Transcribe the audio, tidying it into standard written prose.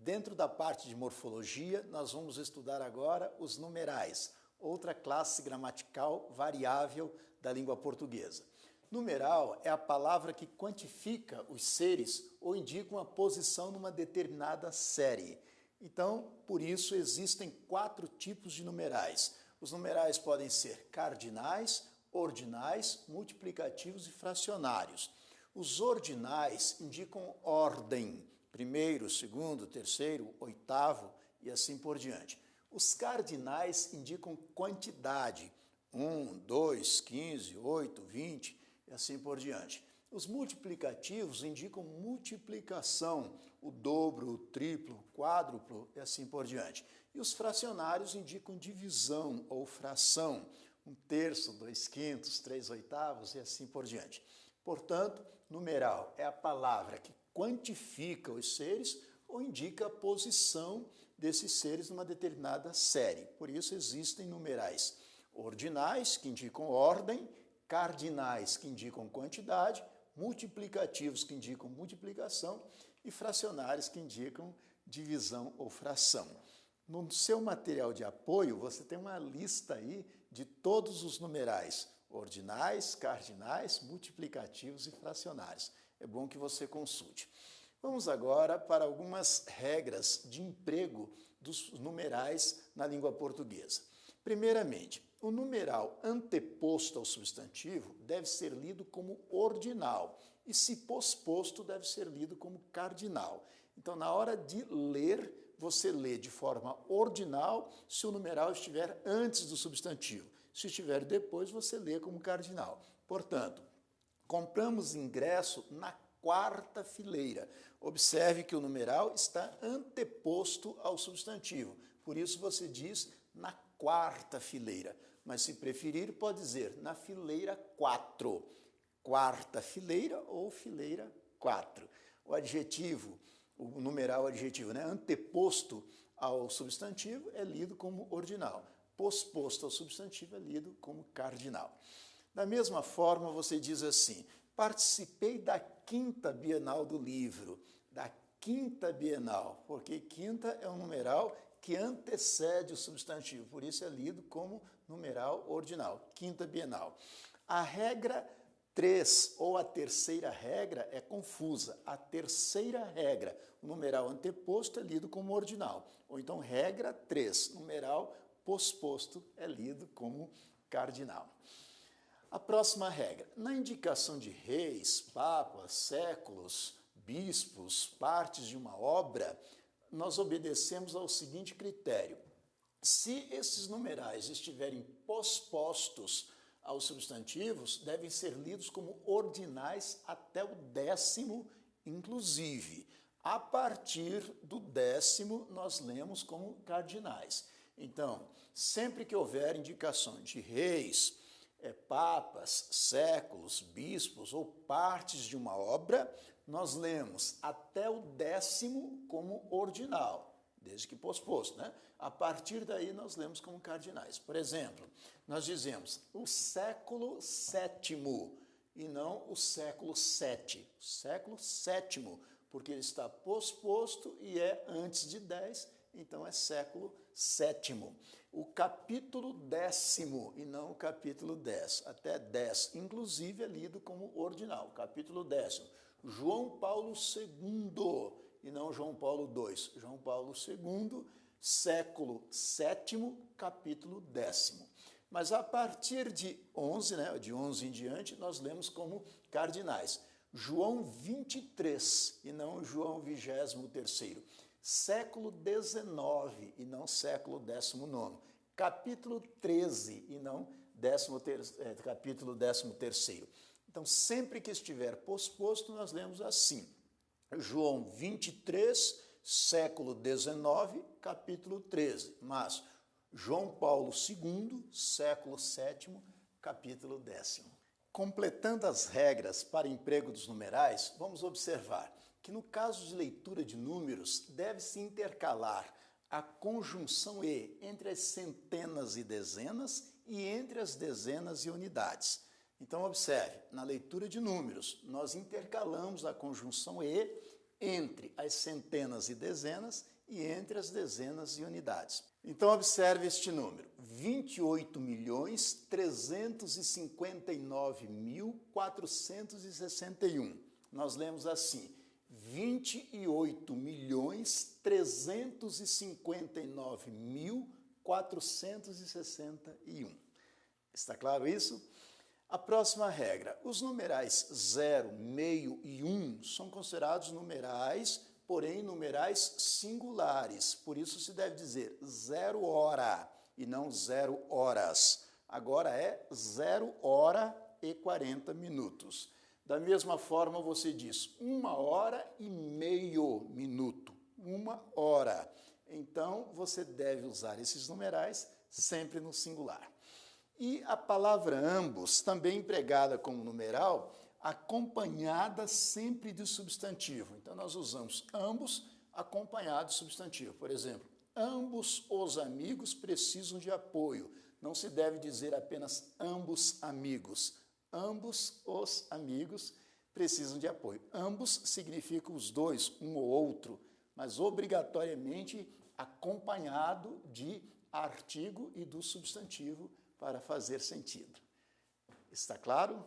Dentro da parte de morfologia, nós vamos estudar agora os numerais, outra classe gramatical variável da língua portuguesa. Numeral é a palavra que quantifica os seres ou indica uma posição numa determinada série. Então, por isso, existem 4 tipos de numerais. Os numerais podem ser cardinais, ordinais, multiplicativos e fracionários. Os ordinais indicam ordem, primeiro, segundo, terceiro, oitavo e assim por diante. Os cardinais indicam quantidade, 1, 2, 15, 8, 20 e assim por diante. Os multiplicativos indicam multiplicação, o dobro, o triplo, o quádruplo e assim por diante. E os fracionários indicam divisão ou fração, 1/3, 2/5, 3/8 e assim por diante. Portanto, numeral é a palavra que quantifica os seres ou indica a posição desses seres numa determinada série. Por isso existem numerais ordinais, que indicam ordem, cardinais, que indicam quantidade, multiplicativos, que indicam multiplicação, e fracionários, que indicam divisão ou fração. No seu material de apoio, você tem uma lista aí de todos os numerais, ordinais, cardinais, multiplicativos e fracionários. É bom que você consulte. Vamos agora para algumas regras de emprego dos numerais na língua portuguesa. Primeiramente, o numeral anteposto ao substantivo deve ser lido como ordinal e, se posposto, deve ser lido como cardinal. Então, na hora de ler, você lê de forma ordinal se o numeral estiver antes do substantivo. Se estiver depois, você lê como cardinal. Portanto, compramos ingresso na 4ª fileira. Observe que o numeral está anteposto ao substantivo. Por isso você diz na 4ª fileira. Mas se preferir, pode dizer na fileira 4. 4ª fileira ou fileira 4. O adjetivo, o numeral adjetivo, né, anteposto ao substantivo é lido como ordinal. Posposto ao substantivo é lido como cardinal. Da mesma forma, você diz assim: participei da 5ª Bienal do Livro. Da 5ª Bienal, porque quinta é um numeral que antecede o substantivo, por isso é lido como numeral ordinal, 5ª Bienal. A regra 3, ou a terceira regra, é confusa. A terceira regra, o numeral anteposto, é lido como ordinal. Ou então, regra 3, numeral posposto, é lido como cardinal. A próxima regra: na indicação de reis, papas, séculos, bispos, partes de uma obra, nós obedecemos ao seguinte critério: se esses numerais estiverem pospostos aos substantivos, devem ser lidos como ordinais até o 10º, inclusive. A partir do 10º, nós lemos como cardinais. Então, sempre que houver indicação de reis, papas, séculos, bispos ou partes de uma obra, nós lemos até o 10º como ordinal, desde que posposto, né? A partir daí nós lemos como cardinais. Por exemplo, nós dizemos o século VII e não o século VII. O século VII, porque ele está posposto e é antes de 10, então é século VII. O capítulo 10º e não o capítulo 10, até 10, inclusive é lido como ordinal, capítulo 10º. João Paulo II e não João Paulo II. João Paulo II, século VII, capítulo 10º. Mas a partir de 11, né, de 11 em diante, nós lemos como cardinais. João 23 e não João 23º. Século XIX e não século XIX. Capítulo 13 e não capítulo 13º. Então, sempre que estiver posposto, nós lemos assim: João 23, século XIX, capítulo 13. Mas João Paulo II, século VII, capítulo 10º. Completando as regras para emprego dos numerais, vamos observar que no caso de leitura de números, deve-se intercalar a conjunção e entre as centenas e dezenas e entre as dezenas e unidades. Então, observe, na leitura de números, nós intercalamos a conjunção e entre as centenas e dezenas e entre as dezenas e unidades. Então, observe este número, 28.359.461. Nós lemos assim, 28.359.461. Está claro isso? A próxima regra, os numerais 0, meio e 1 são considerados numerais, porém numerais singulares. Por isso se deve dizer 0 hora e não 0 horas. Agora é 0 hora e 40 minutos. Da mesma forma você diz 1 hora e meio minuto, 1 hora. Então você deve usar esses numerais sempre no singular. E a palavra ambos, também empregada como numeral, acompanhada sempre de substantivo. Então, nós usamos ambos acompanhado de substantivo. Por exemplo, ambos os amigos precisam de apoio. Não se deve dizer apenas ambos amigos. Ambos os amigos precisam de apoio. Ambos significam os dois, um ou outro, mas obrigatoriamente acompanhado de artigo e do substantivo para fazer sentido. Está claro?